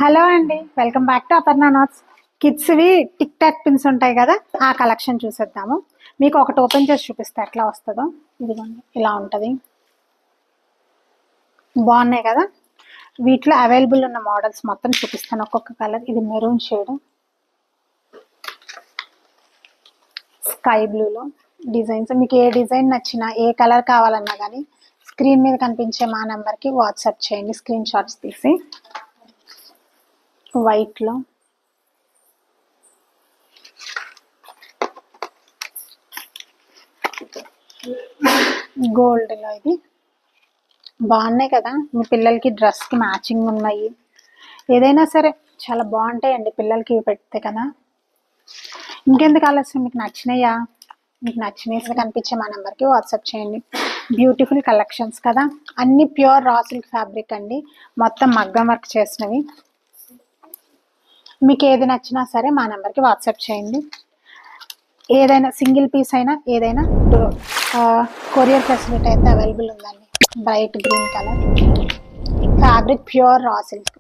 Hello అండి, welcome back to Aparna knots. కిడ్స్వి tic tac pins ఉంటాయి కదా, ఆ కలెక్షన్ చూసేద్దాము. మీకు ఒకటి ఓపెన్ చేసి చూపిస్తే ఎట్లా వస్తుందో. ఇదిగోండి, ఇలా ఉంటుంది. బాగున్నాయి కదా. వీటిలో అవైలబుల్ ఉన్న మోడల్స్ మొత్తం చూపిస్తాను, ఒక్కొక్క కలర్. ఇది మెరూన్ షేడ్, స్కై బ్లూలో డిజైన్స్. మీకు ఏ డిజైన్ నచ్చినా, ఏ కలర్ కావాలన్నా కానీ స్క్రీన్ మీద కనిపించే మా నెంబర్కి వాట్సాప్ చేయండి, స్క్రీన్ షాట్స్ తీసి. వైట్లో, గోల్డ్లో ఇది బాగున్నాయి కదా. మీ పిల్లలకి డ్రెస్కి మ్యాచింగ్ ఉన్నాయి. ఏదైనా సరే చాలా బాగుంటాయండి పిల్లలకి పెడితే కదా. ఇంకెందుకు ఆలస్యం, మీకు నచ్చినాయా? మీకు నచ్చినవి కనిపించే మా నెంబర్కి వాట్సాప్ చేయండి. బ్యూటిఫుల్ కలెక్షన్స్ కదా, అన్ని ప్యూర్ రా సిల్క్ ఫ్యాబ్రిక్ అండి, మొత్తం మగ్గం వర్క్ చేసినవి. మీకు ఏది నచ్చినా సరే మా నెంబర్కి వాట్సాప్ చేయండి. ఏదైనా సింగిల్ పీస్ అయినా ఏదైనా కొరియర్ ఫెసిలిటీ అయితే అవైలబుల్ ఉందండి. Bright green colour fabric, pure raw silk.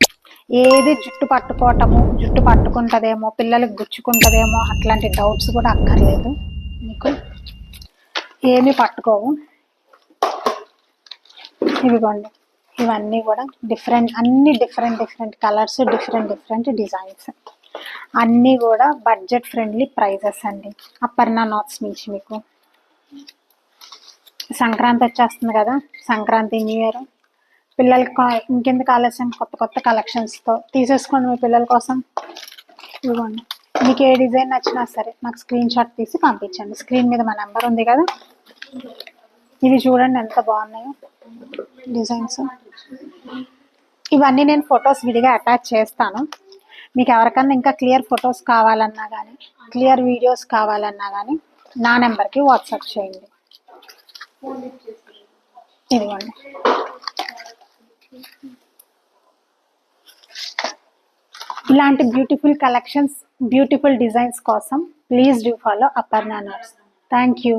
ఏది జుట్టు పట్టుకోవటము, జుట్టు పట్టుకుంటుందేమో, పిల్లలకి గుచ్చుకుంటుందేమో అట్లాంటి డౌట్స్ కూడా అక్కర్లేదు. మీకు ఏమీ పట్టుకోవు. ఇవిగోండి, ఇవన్నీ కూడా డిఫరెంట్, అన్ని డిఫరెంట్ కలర్స్, డిఫరెంట్ డిజైన్స్, అన్నీ కూడా బడ్జెట్ ఫ్రెండ్లీ ప్రైజెస్ అండి. అపర్ణ నాట్స్ నుంచి మీకు సంక్రాంతి వచ్చేస్తుంది కదా, సంక్రాంతి, న్యూ ఇయర్, పిల్లలకి ఇంకెందుకు ఆలస్యం, కొత్త కలెక్షన్స్తో తీసేసుకోండి మీ పిల్లల కోసం. ఇవ్వండి, మీకు ఏ డిజైన్ నచ్చినా సరే నాకు స్క్రీన్ షాట్ తీసి పంపించండి. స్క్రీన్ మీద మా నెంబర్ ఉంది కదా. ఇవి చూడండి ఎంత బాగున్నాయో డిజైన్స్. ఇవన్నీ నేను ఫొటోస్ విడిగా అటాచ్ చేస్తాను. మీకు ఎవరికన్నా ఇంకా క్లియర్ ఫొటోస్ కావాలన్నా కానీ, క్లియర్ వీడియోస్ కావాలన్నా కానీ నా నెంబర్కి వాట్సాప్ చేయండి. ఇదిగోండి, ఇలాంటి బ్యూటిఫుల్ కలెక్షన్స్, బ్యూటిఫుల్ డిజైన్స్ కోసం please do follow Aparna knots. Thank you.